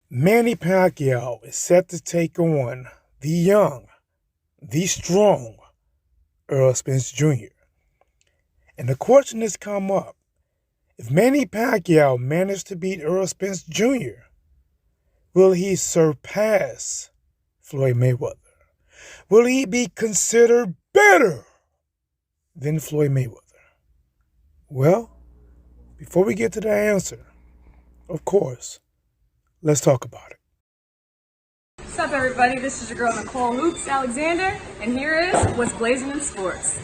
Manny Pacquiao is set to take on the young, the strong Errol Spence Jr. And the question has come up, if Manny Pacquiao managed to beat Errol Spence Jr., will he surpass Floyd Mayweather? Will he be considered better than Floyd Mayweather? Well, before we get to the answer, of course, let's talk about it. What's up, everybody? This is your girl Nicole Hoops Alexander, and here is what's blazing in sports.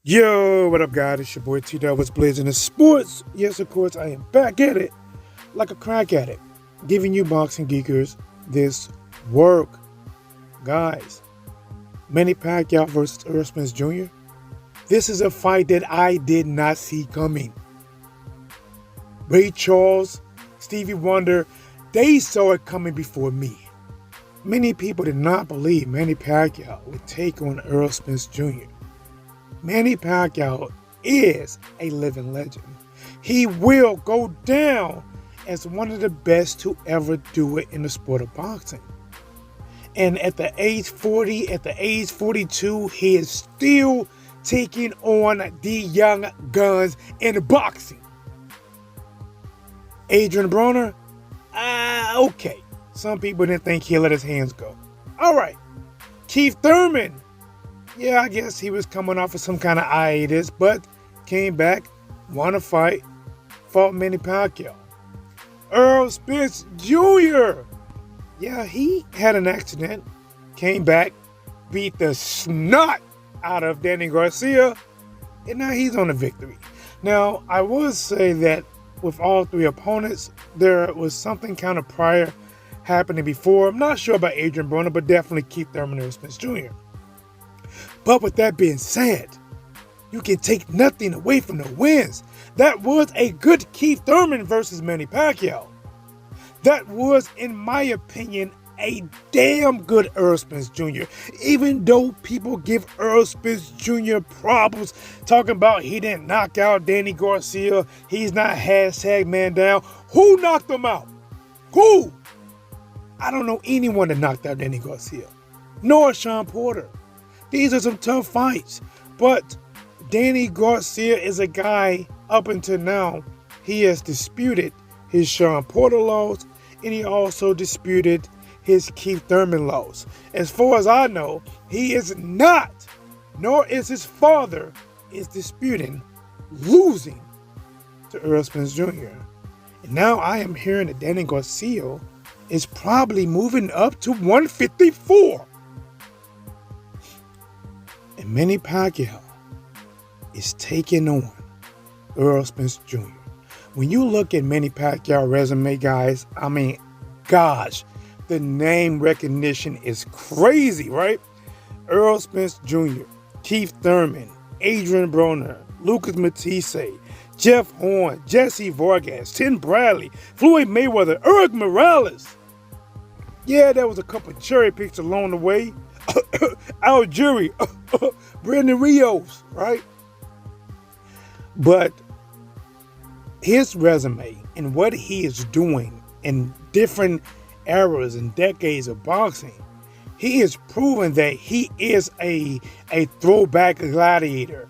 Yo, what up, guys? It's your boy T-Dog. What's blazing in sports? Yes, of course, I am back at it like a crack addict, giving you boxing geekers this work. Guys, Manny Pacquiao versus Errol Spence Jr. This is a fight that I did not see coming. Ray Charles, Stevie Wonder, they saw it coming before me. Many people did not believe Manny Pacquiao would take on Errol Spence Jr. Manny Pacquiao is a living legend. He will go down as one of the best to ever do it in the sport of boxing. And at the age 40, at the age 42, he is still taking on the young guns in boxing. Adrian Broner, okay. Some people didn't think he'd let his hands go. All right. Keith Thurman, yeah, I guess he was coming off of some kind of hiatus, but came back, won a fight, fought Manny Pacquiao. Errol Spence Jr., yeah, he had an accident, came back, beat the snot out of Danny Garcia, and now he's on a victory. Now, I would say that with all three opponents, there was something kind of prior happening before. I'm not sure about Adrian Broner, but definitely Keith Thurman and Spence Jr. But with that being said, you can take nothing away from the wins. That was a good Keith Thurman versus Manny Pacquiao. That was, in my opinion, a damn good Errol Spence Jr. Even though people give Errol Spence Jr. problems, talking about he didn't knock out Danny Garcia, he's not hashtag man down. Who knocked him out? Who? I don't know anyone that knocked out Danny Garcia, nor Sean Porter. These are some tough fights, but Danny Garcia is a guy, up until now, he has disputed his Sean Porter loss, and he also disputed his Keith Thurman loss. As far as I know, he is not, nor is his father, is disputing losing to Errol Spence Jr. And now I am hearing that Danny Garcia is probably moving up to 154. And Manny Pacquiao is taking on Errol Spence Jr. When you look at Manny Pacquiao's resume, guys, I mean, gosh, the name recognition is crazy, right? Errol Spence Jr., Keith Thurman, Adrian Broner, Lucas Matisse, Jeff Horn, Jesse Vargas, Tim Bradley, Floyd Mayweather, Eric Morales. Yeah, there was a couple of cherry picks along the way. Al Jury, Brandon Rios, right? But his resume and what he is doing in different eras and decades of boxing, he has proven that he is a throwback gladiator.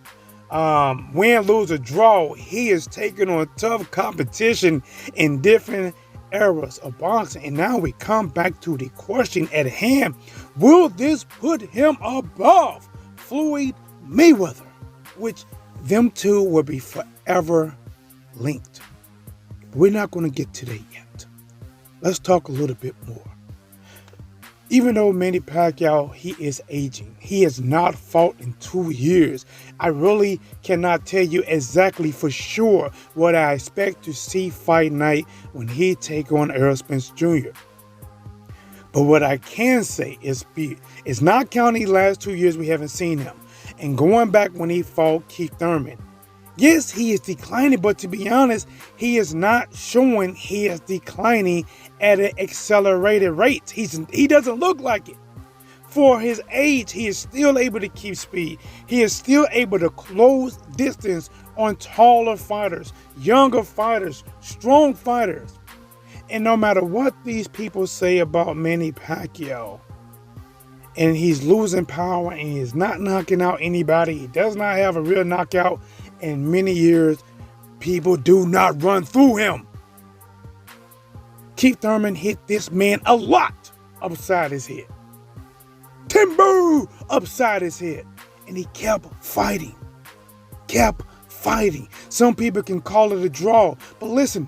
Win, lose, or draw, he is taking on tough competition in different eras of boxing. And now we come back to the question at hand. Will this put him above Floyd Mayweather? Which them two will be forever linked. But we're not going to get to that yet. Let's talk a little bit more. Even though Manny Pacquiao, he is aging. He has not fought in 2 years. I really cannot tell you exactly for sure what I expect to see fight night when he take on Errol Spence Jr. But what I can say is not counting the last 2 years we haven't seen him. And going back when he fought Keith Thurman. Yes, he is declining, but to be honest, he is not showing he is declining at an accelerated rate. He doesn't look like it. For his age, he is still able to keep speed. He is still able to close distance on taller fighters, younger fighters, strong fighters. And no matter what these people say about Manny Pacquiao, and he's losing power and he's not knocking out anybody, he does not have a real knockout in many years, people do not run through him. Keith Thurman hit this man a lot upside his head. Timber upside his head. And he kept fighting. Some people can call it a draw. But listen,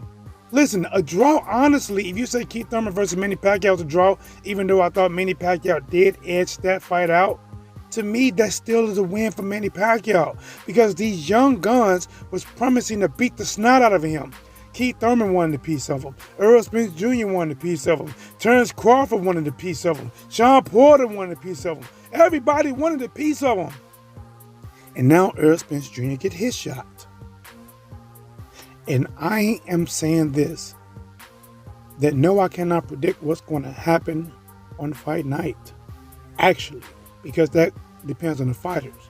a draw, honestly, if you say Keith Thurman versus Manny Pacquiao is a draw, even though I thought Manny Pacquiao did edge that fight out, to me, that still is a win for Manny Pacquiao. Because these young guns was promising to beat the snot out of him. Keith Thurman wanted a piece of him. Errol Spence Jr. wanted a piece of him. Terrence Crawford wanted a piece of him. Sean Porter wanted a piece of him. Everybody wanted a piece of him. And now Errol Spence Jr. get his shot. And I am saying this, that no, I cannot predict what's going to happen on fight night. Actually, because that depends on the fighters.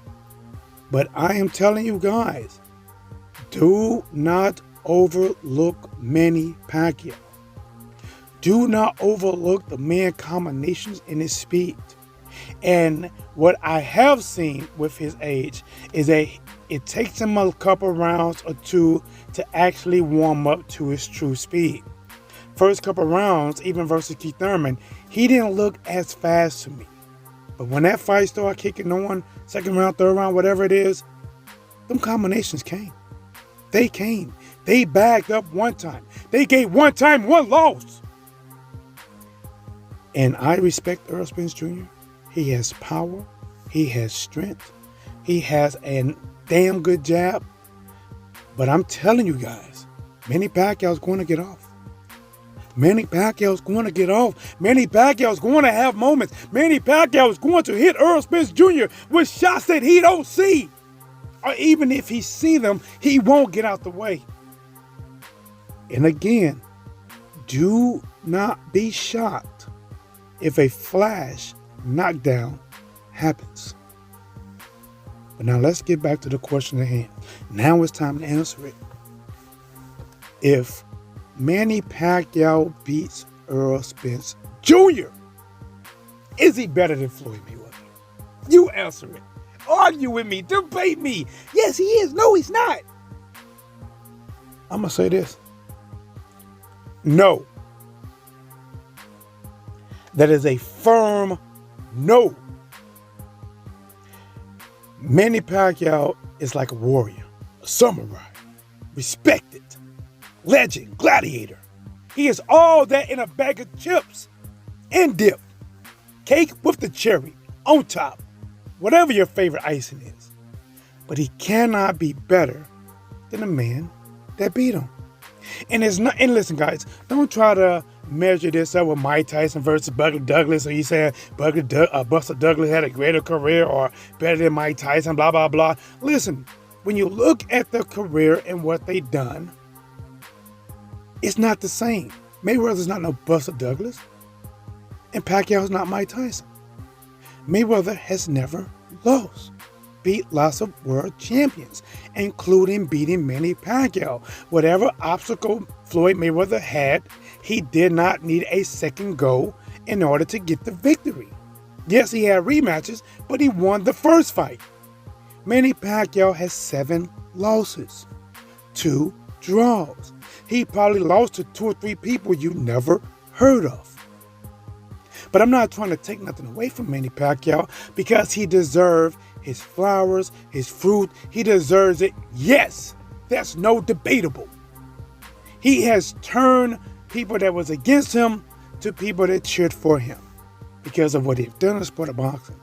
But I am telling you guys, do not overlook Manny Pacquiao. Do not overlook the man combinations in his speed. And what I have seen with his age is that it takes him a couple rounds or two to actually warm up to his true speed. First couple rounds, even versus Keith Thurman, he didn't look as fast to me. But when that fight started kicking on, second round, third round, whatever it is, them combinations came. They came. They bagged up one time. They gave one time, one loss. And I respect Errol Spence Jr. He has power. He has strength. He has a damn good jab. But I'm telling you guys, Manny Pacquiao's going to get off. Manny Pacquiao's going to get off. Manny Pacquiao's going to have moments. Manny Pacquiao is going to hit Errol Spence Jr. with shots that he don't see. Or even if he see them, he won't get out the way. And again, do not be shocked if a flash knockdown happens. But now let's get back to the question at hand. Now it's time to answer it. If Manny Pacquiao beats Errol Spence Jr., is he better than Floyd Mayweather? You answer it. Argue with me. Debate me. Yes, he is. No, he's not. I'm going to say this. No. That is a firm no. Manny Pacquiao is like a warrior, a samurai, respected, legend, gladiator. He is all that in a bag of chips and dip. Cake with the cherry on top. Whatever your favorite icing is. But he cannot be better than a man that beat him. And it's not. And listen, guys, don't try to measure this up with Mike Tyson versus Buster Douglas, or you say Buster Douglas had a greater career or better than Mike Tyson, blah, blah, blah. Listen, when you look at their career and what they done, it's not the same. Mayweather's not no Buster Douglas, and Pacquiao's not Mike Tyson. Mayweather has never lost. Beat lots of world champions, including beating Manny Pacquiao. Whatever obstacle Floyd Mayweather had, he did not need a second go in order to get the victory. Yes, he had rematches, but he won the first fight. Manny Pacquiao has 7 losses, 2 draws. He probably lost to 2 or 3 people you never heard of. But I'm not trying to take nothing away from Manny Pacquiao because he deserves his flowers, his fruit. He deserves it. Yes, that's no debatable. He has turned people that was against him to people that cheered for him because of what he's done in the sport of boxing.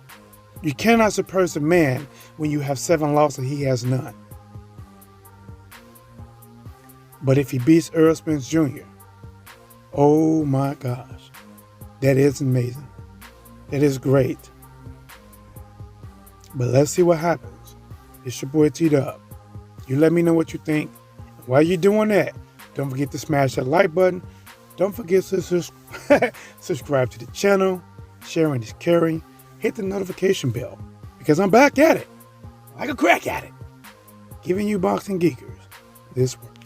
You cannot suppress a man when you have 7 losses and he has none. But if he beats Errol Spence Jr., oh my gosh, that is amazing. That is great. But let's see what happens. It's your boy T-Dub. You let me know what you think. And while you're doing that, don't forget to smash that like button. Don't forget to subscribe to the channel. Sharing is caring. hit the notification bell because I'm back at it, like a crack at it, giving you boxing geekers this work.